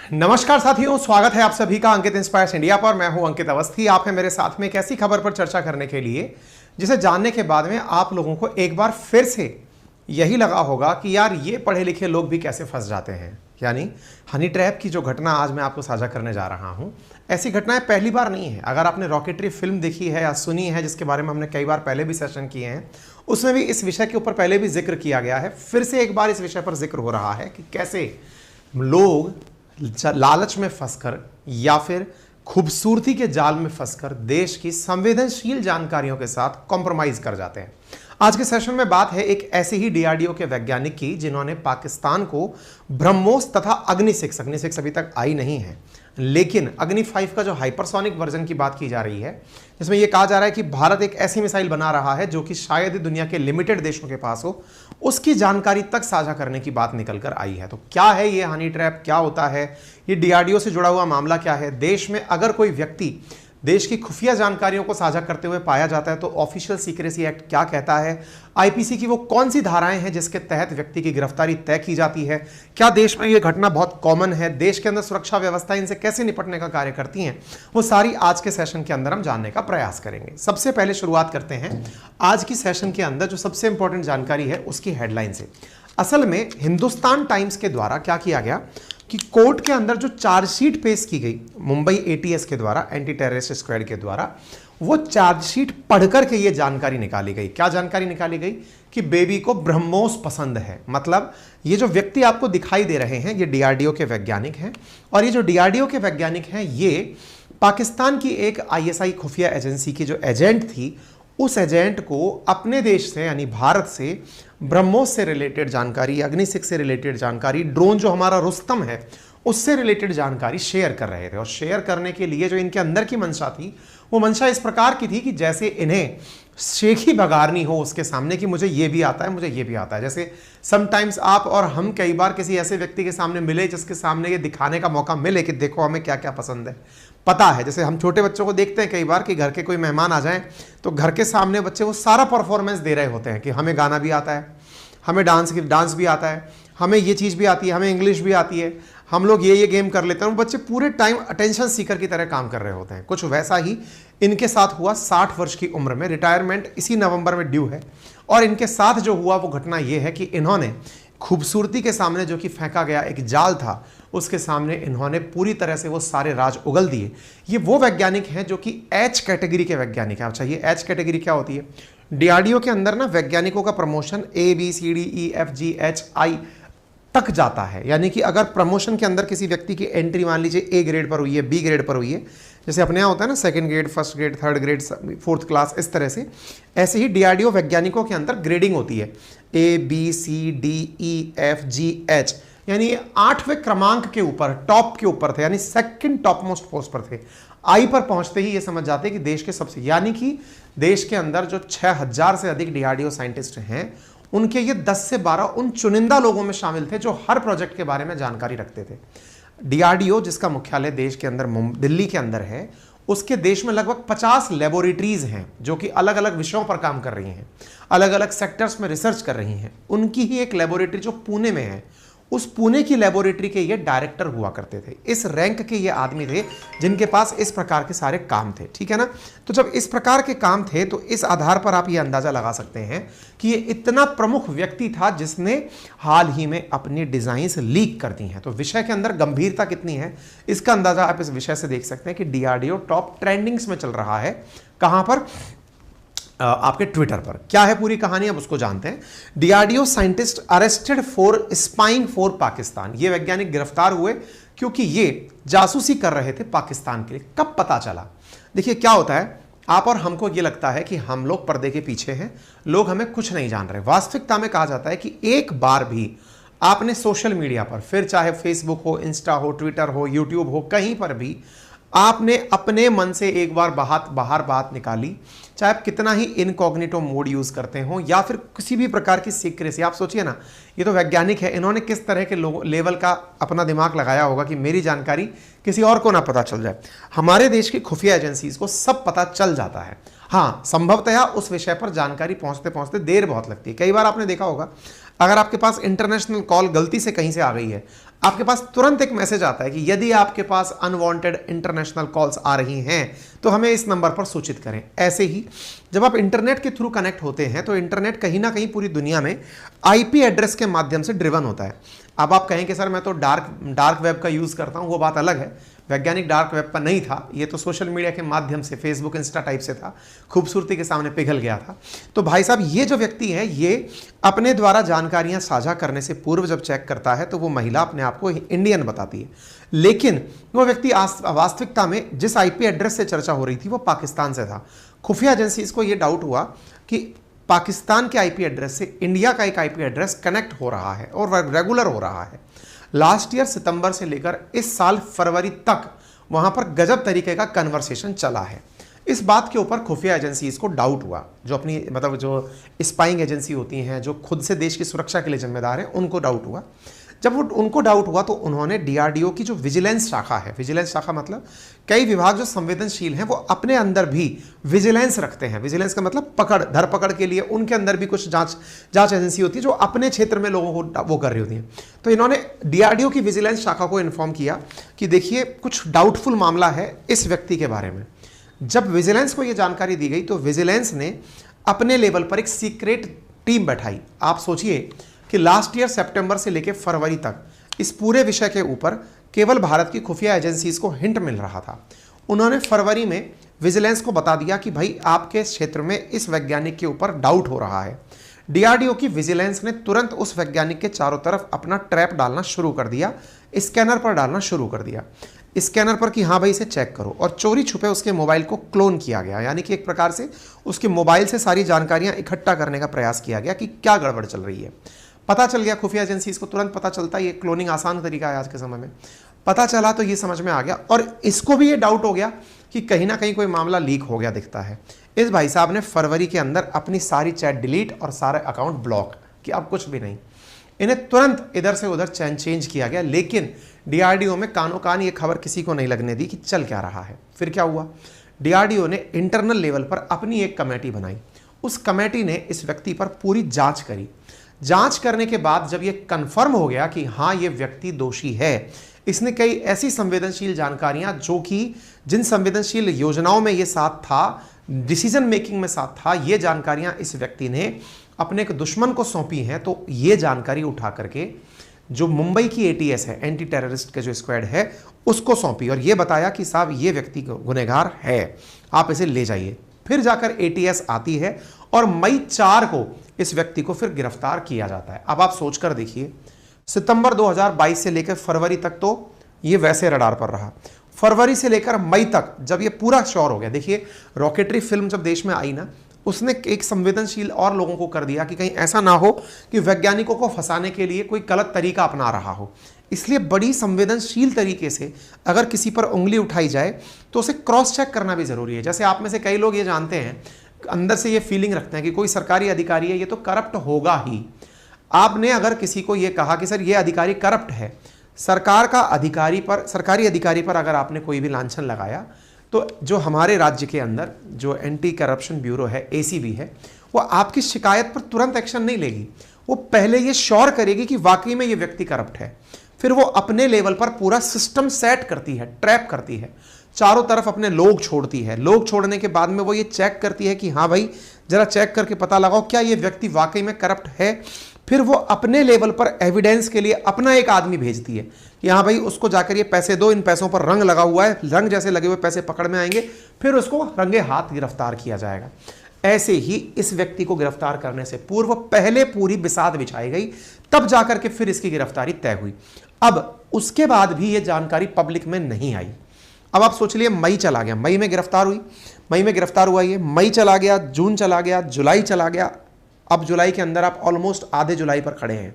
नमस्कार साथियों, स्वागत है आप सभी का अंकित इंस्पायर्स इंडिया पर। मैं हूं अंकित अवस्थी। आप हैं मेरे साथ में एक ऐसी खबर पर चर्चा करने के लिए जिसे जानने के बाद में आप लोगों को एक बार फिर से यही लगा होगा कि यार ये पढ़े लिखे लोग भी कैसे फंस जाते हैं। यानी हनी ट्रैप की जो घटना आज मैं आपको साझा करने जा रहा हूं, ऐसी घटनाएं पहली बार नहीं है। अगर आपने रॉकेटरी फिल्म देखी है या सुनी है, जिसके बारे में हमने कई बार पहले भी सेशन किए हैं, उसमें भी इस विषय के ऊपर पहले भी जिक्र किया गया है। फिर से एक बार इस विषय पर जिक्र हो रहा है कि कैसे लोग लालच में फंसकर या फिर खूबसूरती के जाल में फंसकर देश की संवेदनशील जानकारियों के साथ कॉम्प्रोमाइज कर जाते हैं। आज के सेशन में बात है एक ऐसे ही डीआरडीओ के वैज्ञानिक की जिन्होंने पाकिस्तान को ब्रह्मोस तथा अग्नि 6 अभी तक आई नहीं है, लेकिन अग्नि 5 का जो हाइपरसोनिक वर्जन की बात की जा रही है, जिसमें यह कहा जा रहा है कि भारत एक ऐसी मिसाइल बना रहा है जो कि शायद दुनिया के लिमिटेड देशों के पास हो, उसकी जानकारी तक साझा करने की बात निकल कर आई है। तो क्या है ये हनी ट्रैप, क्या होता है ये, डीआरडीओ से जुड़ा हुआ मामला क्या है? देश में अगर कोई व्यक्ति देश की खुफिया जानकारियों को साझा करते हुए पाया जाता है तो ऑफिशियल सीक्रेसी एक्ट क्या कहता है? आईपीसी की वो कौन सी धाराएं हैं जिसके तहत व्यक्ति की गिरफ्तारी तय की जाती है? क्या देश में ये घटना बहुत कॉमन है? देश के अंदर सुरक्षा व्यवस्था इनसे कैसे निपटने का कार्य करती हैं? वो सारी आज के सेशन के अंदर हम जानने का प्रयास करेंगे। सबसे पहले शुरुआत करते हैं आज की सेशन के अंदर जो सबसे इंपॉर्टेंट जानकारी है उसकी हेडलाइन से। असल में हिंदुस्तान टाइम्स के द्वारा क्या किया गया कि कोर्ट के अंदर जो चार्जशीट पेश की गई मुंबई एटीएस के द्वारा, एंटी टेररिस्ट स्क्वाड के द्वारा, वो चार्जशीट पढ़कर के ये जानकारी निकाली गई। क्या जानकारी निकाली गई? कि बेबी को ब्रह्मोस पसंद है। मतलब ये जो व्यक्ति आपको दिखाई दे रहे हैं ये डीआरडीओ के वैज्ञानिक हैं, और ये जो डीआरडीओ के वैज्ञानिक हैं ये पाकिस्तान की एक आईएसआई खुफिया एजेंसी की जो एजेंट थी, उस एजेंट को अपने देश से यानी भारत से ब्रह्मोस से रिलेटेड जानकारी, अग्नि 6 से रिलेटेड जानकारी, ड्रोन जो हमारा रुस्तम है उससे रिलेटेड जानकारी शेयर कर रहे थे। और शेयर करने के लिए जो इनके अंदर की मंशा थी, वो मंशा इस प्रकार की थी कि जैसे इन्हें शेखी बगारनी हो उसके सामने कि मुझे ये भी आता है, मुझे ये भी आता है। जैसे समटाइम्स आप और हम कई बार किसी ऐसे व्यक्ति के सामने मिले जिसके सामने ये दिखाने का मौका मिले कि देखो हमें क्या क्या पसंद है, पता है। जैसे हम छोटे बच्चों को देखते हैं कई बार कि घर के कोई मेहमान आ जाएं तो घर के सामने बच्चे वो सारा परफॉर्मेंस दे रहे होते हैं कि हमें गाना भी आता है, हमें डांस भी आता है, हमें ये चीज़ भी आती है, हमें इंग्लिश भी आती है, हम लोग ये गेम कर लेते हैं। बच्चे पूरे टाइम अटेंशन सीकर की तरह काम कर रहे होते हैं। कुछ वैसा ही इनके साथ हुआ। 60 वर्ष की उम्र में, रिटायरमेंट इसी नवंबर में ड्यू है, और इनके साथ जो हुआ वो घटना ये है कि इन्होंने खूबसूरती के सामने जो कि फेंका गया एक जाल था, उसके सामने इन्होंने पूरी तरह से वो सारे राज उगल दिए। ये वो वैज्ञानिक हैं जो कि एच कैटेगरी के वैज्ञानिक हैं। अच्छा, ये एच कैटेगरी क्या होती है? डीआरडीओ के अंदर ना वैज्ञानिकों का प्रमोशन ABCDEFGHI तक जाता है। यानी कि अगर प्रमोशन के अंदर किसी व्यक्ति की एंट्री मान लीजिए A ग्रेड पर हुई है, B ग्रेड पर हुई है, जैसे अपने यहाँ होता है ना second grade, first grade, third grade, fourth class, इस तरह से, ऐसे ही डीआरडीओ वैज्ञानिकों के अंदर ग्रेडिंग होती है। ABCDEFGH, यानी ये 8वें क्रमांक के ऊपर, टॉप के ऊपर थे, यानी सेकंड टॉप मोस्ट पोस्ट पर थे। आई पर पहुंचते ही ये समझ जाते हैं कि देश के सबसे, यानी कि देश के अंदर जो 6000 से अधिक डीआरडीओ साइंटिस्ट हैं, उनके ये 10 से 12 उन चुनिंदा लोगों में शामिल थे जो हर प्रोजेक्ट के बारे में जानकारी रखते थे। डीआरडीओ जिसका मुख्यालय देश के अंदर दिल्ली के अंदर है, उसके देश में लगभग 50 लेबोरेटरीज हैं जो कि अलग अलग विषयों पर काम कर रही हैं, अलग अलग सेक्टर्स में रिसर्च कर रही हैं। उनकी ही एक लेबोरेटरी जो पुणे में है, उस पुणे की लेबोरेटरी के ये डायरेक्टर हुआ करते थे। इस रैंक के ये आदमी थे जिनके पास इस प्रकार के सारे काम थे, ठीक है ना। तो जब इस प्रकार के काम थे तो इस आधार पर आप ये अंदाजा लगा सकते हैं कि ये इतना प्रमुख व्यक्ति था जिसने हाल ही में अपनी डिजाइन्स लीक कर दी हैं। तो विषय के अंदर गंभीरता कितनी है इसका अंदाजा आप इस विषय से देख सकते हैं कि डीआरडीओ टॉप ट्रेंडिंग्स में चल रहा है। कहां पर? आपके ट्विटर पर। क्या है पूरी कहानी, अब उसको जानते हैं। DRDO scientist arrested for spying for Pakistan. ये वैज्ञानिक गिरफ्तार हुए क्योंकि ये जासूसी कर रहे थे पाकिस्तान के लिए। कब पता चला? देखिए क्या होता है, आप और हमको ये लगता है कि हम लोग पर्दे के पीछे हैं, लोग हमें कुछ नहीं जान रहे। वास्तविकता में कहा जाता है कि एक बार भी आपने सोशल मीडिया पर, फिर चाहे फेसबुक हो, इंस्टा हो, ट्विटर हो, यूट्यूब हो, कहीं पर भी आपने अपने मन से एक बार बाहर बात निकाली, चाहे आप कितना ही इनकॉग्निटो मोड यूज करते हो या फिर किसी भी प्रकार की सीक्रेसी। आप सोचिए ना, ये तो वैज्ञानिक है, इन्होंने किस तरह के लेवल का अपना दिमाग लगाया होगा कि मेरी जानकारी किसी और को ना पता चल जाए। हमारे देश की खुफिया एजेंसीज को सब पता चल जाता है। हाँ, संभवतः उस विषय पर जानकारी पहुंचते पहुंचते देर बहुत लगती है। कई बार आपने देखा होगा, अगर आपके पास इंटरनेशनल कॉल गलती से कहीं से आ गई है, आपके पास तुरंत एक मैसेज आता है कि यदि आपके पास अनवांटेड इंटरनेशनल कॉल्स आ रही हैं तो हमें इस नंबर पर सूचित करें। ऐसे ही जब आप इंटरनेट के थ्रू कनेक्ट होते हैं तो इंटरनेट कहीं ना कहीं पूरी दुनिया में आईपी एड्रेस के माध्यम से ड्रिवन होता है। अब आप कहें कि सर मैं तो डार्क वेब का यूज़ करता हूं, वो बात अलग है। वैज्ञानिक डार्क वेब पर नहीं था, ये तो सोशल मीडिया के माध्यम से फेसबुक इंस्टा टाइप से था, खूबसूरती के सामने पिघल गया था। तो भाई साहब ये जो व्यक्ति है ये अपने द्वारा जानकारियां साझा करने से पूर्व जब चेक करता है तो वो महिला अपने आप को इंडियन बताती है, लेकिन वो व्यक्ति वास्तविकता में जिस आईपी एड्रेस से चर्चा हो रही थी वो पाकिस्तान से था। खुफिया एजेंसीज को ये डाउट हुआ कि पाकिस्तान के आईपी एड्रेस से इंडिया का एक आईपी एड्रेस कनेक्ट हो रहा है और रेगुलर हो रहा है। लास्ट ईयर सितंबर से लेकर इस साल फरवरी तक वहां पर गजब तरीके का कन्वर्सेशन चला है। इस बात के ऊपर खुफिया एजेंसीज को डाउट हुआ, जो अपनी मतलब जो स्पाइंग एजेंसी होती हैं जो खुद से देश की सुरक्षा के लिए जिम्मेदार हैं, उनको डाउट हुआ। जब वो उनको डाउट हुआ तो उन्होंने डीआरडीओ की जो विजिलेंस शाखा है, विजिलेंस शाखा मतलब कई विभाग जो संवेदनशील हैं वो अपने अंदर भी विजिलेंस रखते हैं। विजिलेंस का मतलब पकड़ धरपकड़ के लिए उनके अंदर भी कुछ जांच एजेंसी होती है जो अपने क्षेत्र में लोगों को वो कर रही होती है। तो इन्होंने डीआरडीओ की विजिलेंस शाखा को इन्फॉर्म किया कि देखिए कुछ डाउटफुल मामला है इस व्यक्ति के बारे में। जब विजिलेंस को यह जानकारी दी गई तो विजिलेंस ने अपने लेवल पर एक सीक्रेट टीम बैठाई। आप सोचिए कि लास्ट ईयर सितंबर से लेकर फरवरी तक इस पूरे विषय के ऊपर केवल भारत की खुफिया एजेंसीज को हिंट मिल रहा था। उन्होंने फरवरी में विजिलेंस को बता दिया कि भाई आपके क्षेत्र में इस वैज्ञानिक के ऊपर डाउट हो रहा है। डीआरडीओ की विजिलेंस ने तुरंत उस वैज्ञानिक के चारों तरफ अपना ट्रैप डालना शुरू कर दिया, स्कैनर पर डालना शुरू कर दिया, स्कैनर पर कि हाँ भाई इसे चेक करो। और चोरी छुपे उसके मोबाइल को क्लोन किया गया, यानी कि एक प्रकार से उसके मोबाइल से सारी जानकारियां इकट्ठा करने का प्रयास किया गया कि क्या गड़बड़ चल रही है। पता चल गया, खुफिया एजेंसी को तुरंत पता चलता है, ये क्लोनिंग आसान तरीका है आज के समय में। पता चला तो ये समझ में आ गया और इसको भी ये डाउट हो गया कि कहीं ना कहीं कोई मामला लीक हो गया दिखता है। इस भाई साहब ने फरवरी के अंदर अपनी सारी चैट डिलीट और सारे अकाउंट ब्लॉक कि अब कुछ भी नहीं। इन्हें तुरंत इधर से उधर चेंज किया गया, लेकिन डीआरडीओ में कानों कान ये खबर किसी को नहीं लगने दी कि चल क्या रहा है। फिर क्या हुआ, डीआरडीओ ने इंटरनल लेवल पर अपनी एक कमेटी बनाई। उस कमेटी ने इस व्यक्ति पर पूरी जांच करी। जांच करने के बाद जब यह कंफर्म हो गया कि हाँ ये व्यक्ति दोषी है, इसने कई ऐसी संवेदनशील जानकारियां जो कि जिन संवेदनशील योजनाओं में ये साथ था, डिसीजन मेकिंग में साथ था, ये जानकारियां इस व्यक्ति ने अपने एक दुश्मन को सौंपी हैं। तो ये जानकारी उठा करके जो मुंबई की एटीएस है, एंटी टेररिस्ट का जो स्क्वाड है, उसको सौंपी और ये बताया कि साहब ये व्यक्ति गुनहगार है, आप इसे ले जाइए। फिर जाकर एटीएस आती है और मई 4 को इस व्यक्ति को फिर गिरफ्तार किया जाता है। अब आप सोचकर देखिए, सितंबर 2022 से लेकर फरवरी तक तो ये वैसे रडार पर रहा। फरवरी से लेकर मई तक जब ये पूरा श्योर हो गया, देखिए रॉकेटरी फिल्म जब देश में आई ना, उसने एक संवेदनशील और लोगों को कर दिया कि कहीं ऐसा ना हो कि वैज्ञानिकों को फंसाने के लिए कोई गलत तरीका अपना रहा हो। इसलिए बड़ी संवेदनशील तरीके से अगर किसी पर उंगली उठाई जाए तो उसे क्रॉस चेक करना भी जरूरी है। जैसे आप में से कई लोग ये जानते हैं, अंदर से ये फीलिंग रखते हैं कि कोई सरकारी अधिकारी है ये तो करप्ट होगा ही। आपने अगर किसी को ये कहा कि सर ये अधिकारी करप्ट है, सरकारी अधिकारी पर अगर आपने कोई भी लांछन लगाया तो जो हमारे राज्य के अंदर जो एंटी करप्शन ब्यूरो है, एसीबी है, वो आपकी शिकायत पर तुरंत एक्शन नहीं लेगी। वो पहले ये श्योर करेगी कि वाकई में ये व्यक्ति करप्ट है, फिर वो अपने लेवल पर पूरा सिस्टम सेट करती है, ट्रैप करती है, चारों तरफ अपने लोग छोड़ती है। लोग छोड़ने के बाद में वो ये चेक करती है कि हाँ भाई जरा चेक करके पता लगाओ क्या ये व्यक्ति वाकई में करप्ट है। फिर वो अपने लेवल पर एविडेंस के लिए अपना एक आदमी भेजती है कि हाँ भाई उसको जाकर ये पैसे दो, इन पैसों पर रंग लगा हुआ है, रंग जैसे लगे हुए पैसे पकड़ में आएंगे, फिर उसको रंगे हाथ गिरफ्तार किया जाएगा। ऐसे ही इस व्यक्ति को गिरफ्तार करने से पूर्व पहले पूरी बिसात बिछाई गई, तब जाकर के फिर इसकी गिरफ्तारी तय हुई। अब उसके बाद भी ये जानकारी पब्लिक में नहीं आई। अब आप सोच लिए मई चला गया, मई में गिरफ्तार हुई, मई में गिरफ्तार हुआ, ये मई चला गया, जून चला गया, जुलाई चला गया। अब जुलाई के अंदर आप ऑलमोस्ट आधे जुलाई पर खड़े हैं।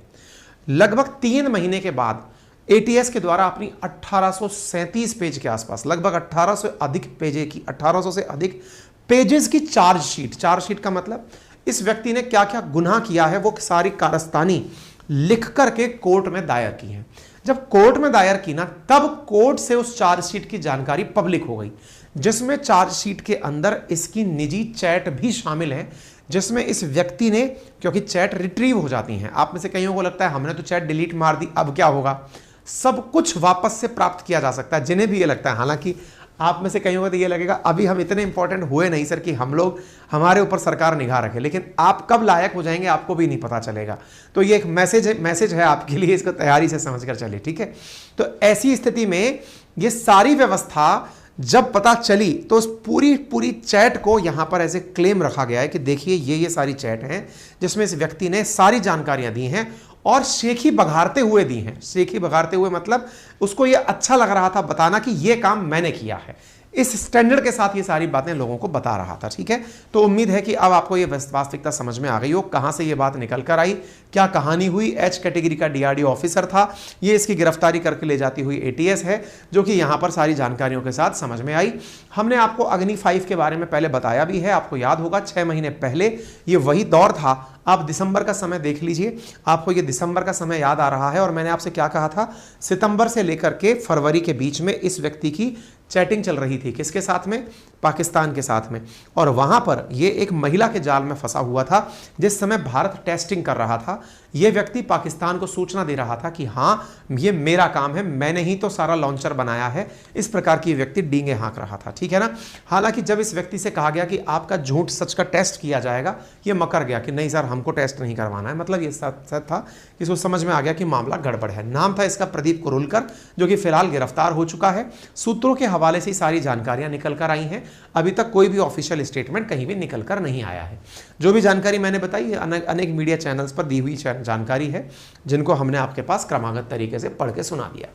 लगभग 3 महीने के बाद एटीएस के द्वारा अपनी 1837 पेज के आसपास, लगभग 1800 से अधिक पेजेस की चार्जशीट का मतलब इस व्यक्ति ने क्या क्या गुनाह किया है वो सारी कारस्तानी लिख करके कोर्ट में दायर की है। जब कोर्ट में दायर की ना, तब कोर्ट से उस चार्जशीट की जानकारी पब्लिक हो गई, जिसमें चार्जशीट के अंदर इसकी निजी चैट भी शामिल है, जिसमें इस व्यक्ति ने, क्योंकि चैट रिट्रीव हो जाती हैं, आप में से कईयों को लगता है हमने तो चैट डिलीट मार दी अब क्या होगा, सब कुछ वापस से प्राप्त किया जा सकता है, जिन्हें भी ये लगता है। हालांकि आप में से कहीं होगा तो ये लगेगा अभी हम इतने इंपॉर्टेंट हुए नहीं सर कि हम लोग हमारे ऊपर सरकार निगाह रखे, लेकिन आप कब लायक हो जाएंगे आपको भी नहीं पता चलेगा। तो ये एक मैसेज है आपके लिए, इसको तैयारी से समझ कर चलिए, ठीक है। तो ऐसी स्थिति में ये सारी व्यवस्था जब पता चली तो उस पूरी चैट को यहां पर ऐसे क्लेम रखा गया है कि देखिए ये सारी चैट हैं जिसमें इस व्यक्ति ने सारी जानकारियां दी हैं और शेखी बघारते हुए दी हैं। शेखी बघारते हुए मतलब उसको ये अच्छा लग रहा था बताना कि ये काम मैंने किया है, इस स्टैंडर्ड के साथ ये सारी बातें लोगों को बता रहा था, ठीक है। तो उम्मीद है कि अब आपको ये वास्तविकता समझ में आ गई हो, कहां से ये बात निकल कर आई, क्या कहानी हुई। एच कैटेगरी का डीआरडीओ ऑफिसर था, ये इसकी गिरफ्तारी करके ले जाती हुई एटीएस है, जो कि यहां पर सारी जानकारियों के साथ समझ में आई। हमने आपको अग्नि 5 के बारे में पहले बताया भी है, आपको याद होगा 6 महीने पहले ये वही दौर था। आप दिसंबर का समय देख लीजिए, आपको ये दिसंबर का समय याद आ रहा है। और मैंने आपसे क्या कहा था, सितंबर से लेकर के फरवरी के बीच में इस व्यक्ति की चैटिंग चल रही थी, किसके साथ में, पाकिस्तान के साथ में। और वहां पर ये एक महिला के जाल में फंसा हुआ था। जिस समय भारत टेस्टिंग कर रहा था, यह व्यक्ति पाकिस्तान को सूचना दे रहा था कि हां ये मेरा काम है, मैंने ही तो सारा लॉन्चर बनाया है। इस प्रकार की व्यक्ति डींगे हाँक रहा था, ठीक है ना। हालांकि जब इस व्यक्ति से कहा गया कि आपका झूठ सच का टेस्ट किया जाएगा, ये मकर गया कि नहीं सर हमको टेस्ट नहीं करवाना है। मतलब ये सच था कि इसको समझ में आ गया कि मामला गड़बड़ है। नाम था इसका प्रदीप कुरुलकर, जो कि फिलहाल गिरफ्तार हो चुका है। सूत्रों के हवाले से सारी जानकारियां निकल कर आई हैं। अभी तक कोई भी ऑफिशियल स्टेटमेंट कहीं भी निकल कर नहीं आया है। जो भी जानकारी मैंने बताई अनेक मीडिया चैनल्स पर दी हुई जानकारी है, जिनको हमने आपके पास क्रमागत तरीके से पढ़ के सुना दिया।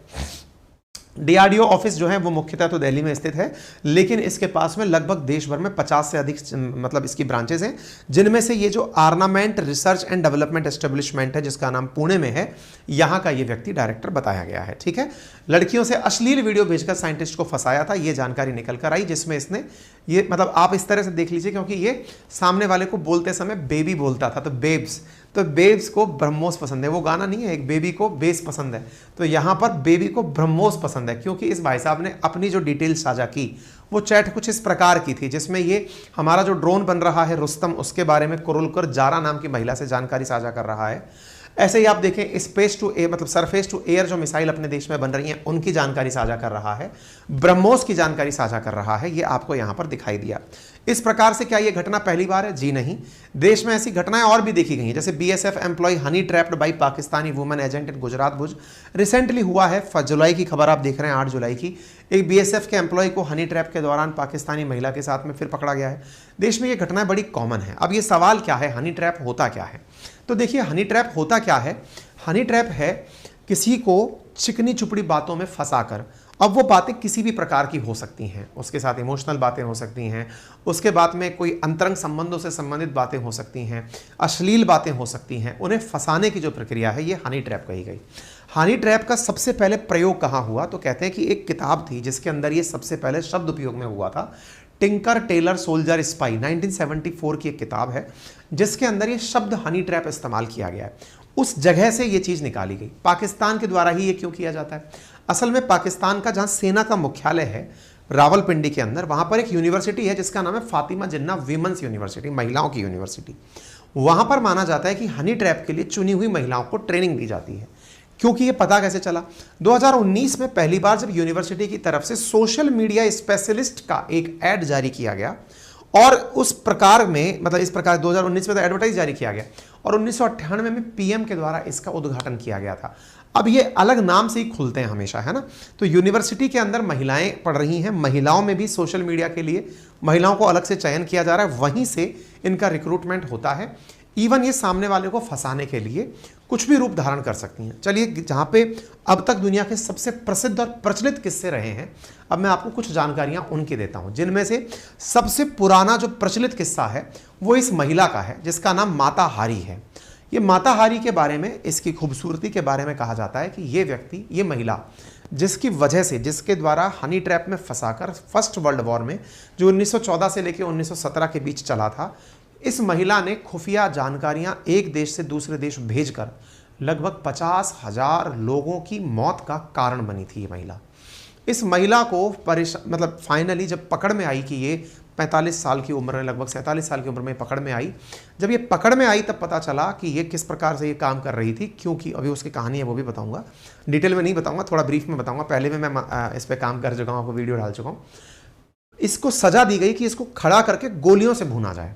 डीआरडीओ ऑफिस जो है वो मुख्यतः तो दिल्ली में स्थित है, लेकिन इसके पास में लगभग देश भर में 50 से अधिक मतलब इसकी ब्रांचेस हैं, जिनमें से ये जो armament research and development establishment है, जिसका नाम पुणे में है, यहां का ये व्यक्ति डायरेक्टर बताया गया है, ठीक है। लड़कियों से अश्लील वीडियो भेजकर साइंटिस्ट को फंसाया था, ये जानकारी निकल कर आई, जिसमें इसने ये मतलब आप इस तरह से देख लीजिए, क्योंकि ये सामने वाले को बोलते समय बेबी बोलता था, तो बेब्स, तो बेब्स को ब्रह्मोस पसंद है। वो गाना नहीं है, एक बेबी को बेस पसंद है, तो यहां पर बेबी को ब्रह्मोस पसंद है, क्योंकि इस भाई साहब ने अपनी जो डिटेल साझा की वो चैट कुछ इस प्रकार की थी, जिसमें ये हमारा जो ड्रोन बन रहा है रुस्तम, उसके बारे में कुरुलकर जारा नाम की महिला से जानकारी साझा कर रहा है। ऐसे ही आप देखें स्पेस टू एयर मतलब सरफेस टू एयर जो मिसाइल अपने देश में बन रही हैं, उनकी जानकारी साझा कर रहा है, ब्रह्मोस की जानकारी साझा कर रहा है। ये आपको यहां पर दिखाई दिया। इस प्रकार से क्या ये घटना पहली बार है? जी नहीं, देश में ऐसी घटनाएं और भी देखी गई हैं, जैसे BSF employee honey trapped by Pakistani women agent in Gujarat Bhuj. Recently हुआ है, जुलाई की खबर आप देख रहे हैं, 8 जुलाई की, एक बीएसएफ के एम्प्लॉय को हनी ट्रैप के दौरान पाकिस्तानी महिला के साथ में फिर पकड़ा गया है। देश में ये घटनाएं बड़ी कॉमन है। अब ये सवाल क्या है, हनी ट्रैप होता क्या है? तो देखिए हनी ट्रैप होता क्या है, हनी ट्रैप है किसी को चिकनी चुपड़ी बातों में फंसाकर, अब वो बातें किसी भी प्रकार की हो सकती हैं, उसके साथ इमोशनल बातें हो सकती हैं, उसके बाद में कोई अंतरंग संबंधों से संबंधित बातें हो सकती हैं, अश्लील बातें हो सकती हैं, उन्हें फंसाने की जो प्रक्रिया है ये हनी ट्रैप कही गई। हनी ट्रैप का सबसे पहले प्रयोग कहाँ हुआ? तो कहते हैं कि एक किताब थी जिसके अंदर ये सबसे पहले शब्द उपयोग में हुआ था, टिंकर टेलर सोल्जर स्पाई, 1974 की एक किताब है, जिसके अंदर ये शब्द हनी ट्रैप इस्तेमाल किया गया है। उस जगह से ये चीज़ निकाली गई। पाकिस्तान के द्वारा ही ये क्यों किया जाता है? असल में पाकिस्तान का जहाँ सेना का मुख्यालय है रावलपिंडी के अंदर, वहाँ पर एक यूनिवर्सिटी है जिसका नाम है फातिमा जिन्ना वीमेंस यूनिवर्सिटी, महिलाओं की यूनिवर्सिटी। वहाँ पर माना जाता है कि हनी ट्रैप के लिए चुनी हुई महिलाओं को ट्रेनिंग दी जाती है। क्योंकि ये पता कैसे चला? 2019 में पहली बार जब यूनिवर्सिटी की तरफ से सोशल मीडिया स्पेशलिस्ट का एक ऐड जारी किया गया, और उस प्रकार में मतलब इस प्रकार 2019 में तो एडवर्टाइज जारी किया गया, और 1998 में पीएम के द्वारा इसका उद्घाटन किया गया था। अब ये अलग नाम से ही खुलते हैं हमेशा, है ना। तो यूनिवर्सिटी के अंदर महिलाएं पढ़ रही हैं, महिलाओं में भी सोशल मीडिया के लिए महिलाओं को अलग से चयन किया जा रहा है, वहीं से इनका रिक्रूटमेंट होता है। इवन ये सामने वाले को फंसाने के लिए कुछ भी रूप धारण कर सकती हैं। चलिए, जहाँ पे अब तक दुनिया के सबसे प्रसिद्ध और प्रचलित किस्से रहे हैं, अब मैं आपको कुछ जानकारियाँ उनकी देता हूँ, जिनमें से सबसे पुराना जो प्रचलित किस्सा है वो इस महिला का है, जिसका नाम माता हारी है। ये माता हारी के बारे में, इसकी खूबसूरती के बारे में कहा जाता है कि ये व्यक्ति, ये महिला, जिसकी वजह से, जिसके द्वारा हनी ट्रैप में फंसाकर फर्स्ट वर्ल्ड वॉर में जो 1914 से लेकर 1917 के बीच चला था, इस महिला ने खुफिया जानकारियां एक देश से दूसरे देश भेजकर लगभग 50,000 लोगों की मौत का कारण बनी थी। ये महिला, इस महिला को मतलब फाइनली जब पकड़ में आई कि ये 45 साल की उम्र में, लगभग 47 साल की उम्र में पकड़ में आई, जब ये पकड़ में आई तब पता चला कि ये किस प्रकार से ये काम कर रही थी। क्योंकि अभी उसकी कहानी है वो भी बताऊंगा, डिटेल में नहीं बताऊंगा, थोड़ा ब्रीफ में बताऊंगा। पहले में मैं इस पर काम कर चुका हूँ, आपको वीडियो डाल चुका हूँ। इसको सजा दी गई कि इसको खड़ा करके गोलियों से भूना जाए।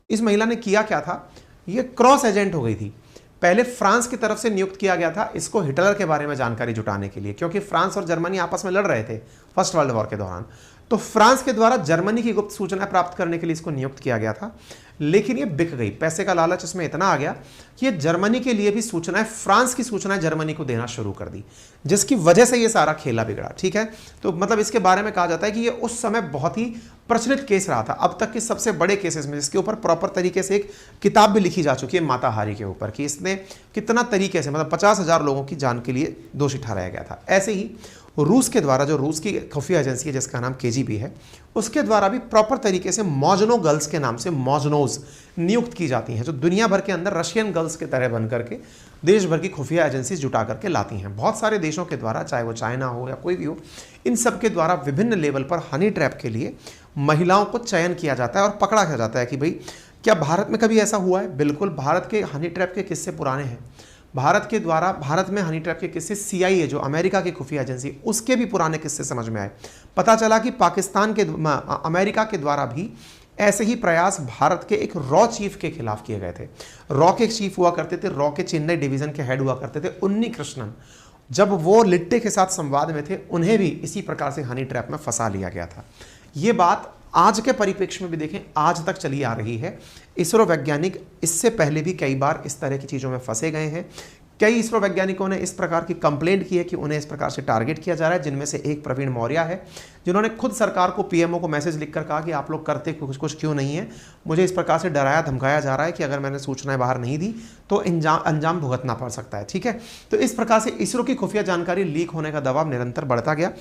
इस महिला ने किया क्या था, ये क्रॉस एजेंट हो गई थी। पहले फ्रांस की तरफ से नियुक्त किया गया था इसको हिटलर के बारे में जानकारी जुटाने के लिए, क्योंकि फ्रांस और जर्मनी आपस में लड़ रहे थे फर्स्ट वर्ल्ड वॉर के दौरान। तो फ्रांस के द्वारा जर्मनी की गुप्त सूचना प्राप्त करने के लिए इसको नियुक्त किया गया था, लेकिन ये बिक गई। पैसे का लालच इसमें इतना आ गया कि ये जर्मनी के लिए भी सूचनाएं, फ्रांस की सूचनाएं जर्मनी को देना शुरू कर दी, जिसकी वजह से ये सारा खेला बिगड़ा। ठीक है, तो मतलब इसके बारे में कहा जाता है कि ये उस समय बहुत ही प्रचलित केस रहा था, अब तक के सबसे बड़े केसेस में, जिसके ऊपर प्रॉपर तरीके से एक किताब भी लिखी जा चुकी है माता हारी के ऊपर, कि इसने कितना तरीके से, मतलब 50,000 लोगों की जान के लिए दोषी ठहराया गया था। ऐसे ही रूस के द्वारा, जो रूस की खुफिया एजेंसी है जिसका नाम केजीबी है, उसके द्वारा भी प्रॉपर तरीके से मॉजनो गर्ल्स के नाम से मॉजनोज नियुक्त की जाती हैं, जो दुनिया भर के अंदर रशियन गर्ल्स के तरह बन करके देश भर की खुफिया एजेंसी जुटा करके लाती हैं। बहुत सारे देशों के द्वारा, चाहे वो चाइना हो या कोई भी हो, इन सब के द्वारा विभिन्न लेवल पर हनी ट्रैप के लिए महिलाओं को चयन किया जाता है और पकड़ा किया जाता है कि भाई क्या भारत में कभी ऐसा हुआ है। बिल्कुल, भारत के हनी ट्रैप के किस्से पुराने हैं। भारत के द्वारा, भारत में हनी ट्रैप के किस्से CIA, जो अमेरिका की खुफिया एजेंसी, उसके भी पुराने किस्से समझ में आए। पता चला कि पाकिस्तान के, अमेरिका के द्वारा भी ऐसे ही प्रयास भारत के एक रॉ चीफ के खिलाफ किए गए थे। रॉ के चीफ हुआ करते थे, रॉ के चेन्नई डिवीजन के हेड हुआ करते थे उन्नी कृष्णन। जब वो लिट्टे के साथ संवाद में थे, उन्हें भी इसी प्रकार से हनी ट्रैप में फंसा लिया गया था। ये बात आज के परिप्रेक्ष्य में भी देखें, आज तक चली आ रही है। इसरो वैज्ञानिक इससे पहले भी कई बार इस तरह की चीज़ों में फंसे गए हैं। कई इसरो वैज्ञानिकों ने इस प्रकार की कंप्लेंट की है कि उन्हें इस प्रकार से टारगेट किया जा रहा है, जिनमें से एक प्रवीण मौर्य है, जिन्होंने खुद सरकार को, PMO को मैसेज लिखकर कहा कि आप लोग करते कुछ क्यों नहीं है। मुझे इस प्रकार से डराया धमकाया जा रहा है कि अगर मैंने सूचनाएं बाहर नहीं दी तो अंजाम भुगतना पड़ सकता है। ठीक है, तो इस प्रकार से इसरो की खुफिया जानकारी लीक होने का दबाव निरंतर बढ़ता गया।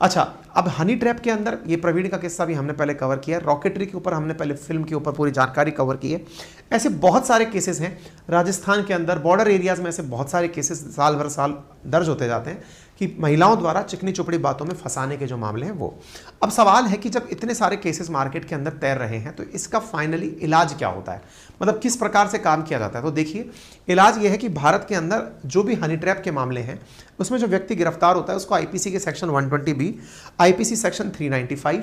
अच्छा, अब हनी ट्रैप के अंदर ये प्रवीण का किस्सा भी हमने पहले कवर किया, रॉकेटरी के ऊपर हमने पहले फिल्म के ऊपर पूरी जानकारी कवर की है। ऐसे बहुत सारे केसेस हैं राजस्थान के अंदर, बॉर्डर एरियाज में ऐसे बहुत सारे केसेस साल भर साल दर्ज होते जाते हैं कि महिलाओं द्वारा चिकनी चुपड़ी बातों में फंसाने के जो मामले हैं वो। अब सवाल है कि जब इतने सारे केसेस मार्केट के अंदर तैर रहे हैं तो इसका फाइनली इलाज क्या होता है, मतलब किस प्रकार से काम किया जाता है। तो देखिए, इलाज ये है कि भारत के अंदर जो भी हनी ट्रैप के मामले हैं उसमें जो व्यक्ति गिरफ्तार होता है उसको IPC के section 120B, IPC section 395,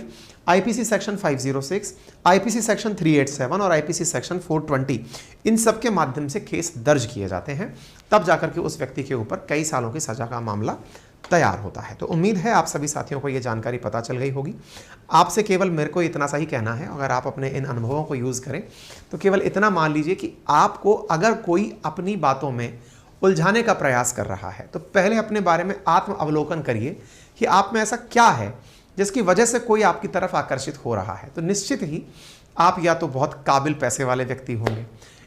IPC section 506, IPC section 387 और IPC सेक्शन 420, इन सब के माध्यम से केस दर्ज किए जाते हैं। तब जाकर के उस व्यक्ति के ऊपर कई सालों की सजा का मामला तैयार होता है। तो उम्मीद है आप सभी साथियों को ये जानकारी पता चल गई होगी। आपसे केवल मेरे को इतना सा ही कहना है, अगर आप अपने इन अनुभवों को यूज़ करें तो केवल इतना मान लीजिए कि आपको अगर कोई अपनी बातों में उलझाने का प्रयास कर रहा है तो पहले अपने बारे में आत्म अवलोकन करिए कि आप में ऐसा क्या है जिसकी वजह से कोई आपकी तरफ आकर्षित हो रहा है। तो निश्चित ही आप या तो बहुत काबिल पैसे वाले व्यक्ति होंगे,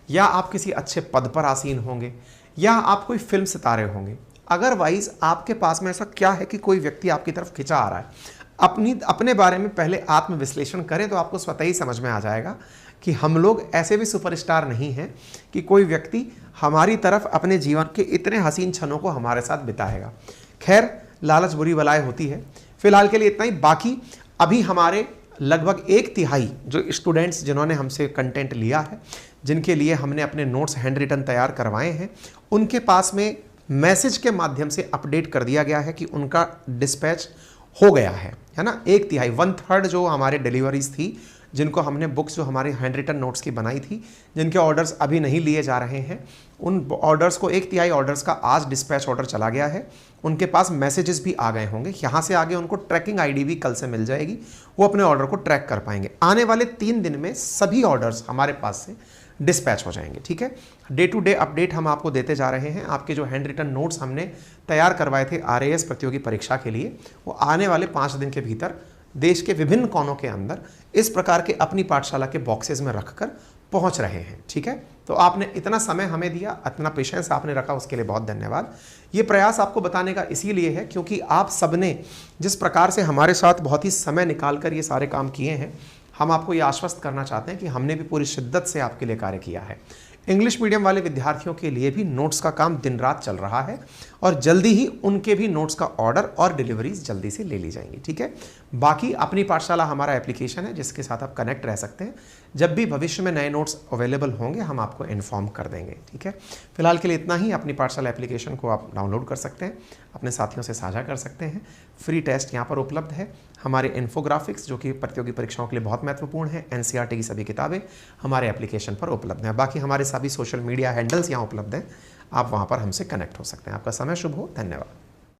या आप किसी अच्छे पद पर आसीन होंगे, या आप कोई फिल्म सितारे होंगे। अगरवाइज आपके पास में ऐसा क्या है कि कोई व्यक्ति आपकी तरफ खिंचा आ रहा है। अपने बारे में पहले आत्मविश्लेषण करें तो आपको स्वतः ही समझ में आ जाएगा कि हम लोग ऐसे भी सुपरस्टार नहीं हैं कि कोई व्यक्ति हमारी तरफ अपने जीवन के इतने हसीन क्षणों को हमारे साथ बिताएगा। खैर, लालच बुरी बलाएं होती है। फिलहाल के लिए इतना ही। बाकी अभी हमारे लगभग 1/3 जो स्टूडेंट्स जिन्होंने हमसे कंटेंट लिया है, जिनके लिए हमने अपने नोट्स हैंड रिटन तैयार करवाए हैं, उनके पास में मैसेज के माध्यम से अपडेट कर दिया गया है कि उनका डिस्पैच हो गया है ना। 1/3 1/3 जो हमारे डिलीवरीज थी, जिनको हमने बुक्स जो हमारे हैंड रिटन नोट्स की बनाई थी, जिनके ऑर्डर्स अभी नहीं लिए जा रहे हैं, उन ऑर्डर्स को 1/3 ऑर्डर्स का आज डिस्पैच ऑर्डर चला गया है। उनके पास मैसेजेस भी आ गए होंगे। यहाँ से आगे उनको ट्रैकिंग ID भी कल से मिल जाएगी, वो अपने ऑर्डर को ट्रैक कर पाएंगे। आने वाले 3 दिन में सभी ऑर्डर्स हमारे पास से डिस्पैच हो जाएंगे। ठीक है, डे टू डे अपडेट हम आपको देते जा रहे हैं। आपके जो हैंड रिटन नोट्स हमने तैयार करवाए थे RAS प्रतियोगी परीक्षा के लिए, वो आने वाले 5 दिन के भीतर देश के विभिन्न कोनों के अंदर इस प्रकार के अपनी पाठशाला के बॉक्सेस में रखकर पहुंच रहे हैं। ठीक है, तो आपने इतना समय हमें दिया, इतना पेशेंस आपने रखा, उसके लिए बहुत धन्यवाद। ये प्रयास आपको बताने का इसीलिए है क्योंकि आप सबने जिस प्रकार से हमारे साथ बहुत ही समय निकालकर ये सारे काम किए हैं, हम आपको ये आश्वस्त करना चाहते हैं कि हमने भी पूरी शिद्दत से आपके लिए कार्य किया है। इंग्लिश मीडियम वाले विद्यार्थियों के लिए भी नोट्स का काम दिन रात चल रहा है और जल्दी ही उनके भी नोट्स का ऑर्डर और डिलीवरीज जल्दी से ले ली जाएंगी। ठीक है, बाकी अपनी पाठशाला हमारा एप्लीकेशन है जिसके साथ आप कनेक्ट रह सकते हैं। जब भी भविष्य में नए नोट्स अवेलेबल होंगे हम आपको इन्फॉर्म कर देंगे। ठीक है, फिलहाल के लिए इतना ही। अपनी पाठशाला एप्लीकेशन को आप डाउनलोड कर सकते हैं, अपने साथियों से साझा कर सकते हैं। फ्री टेस्ट यहाँ पर उपलब्ध है। हमारे इन्फोग्राफिक्स जो कि प्रतियोगी परीक्षाओं के लिए बहुत महत्वपूर्ण है, एनसीईआरटी की सभी किताबें हमारे एप्लीकेशन पर उपलब्ध हैं। बाकी हमारे सभी सोशल मीडिया हैंडल्स यहाँ उपलब्ध हैं, आप वहाँ पर हमसे कनेक्ट हो सकते हैं। आपका समय शुभ हो। धन्यवाद।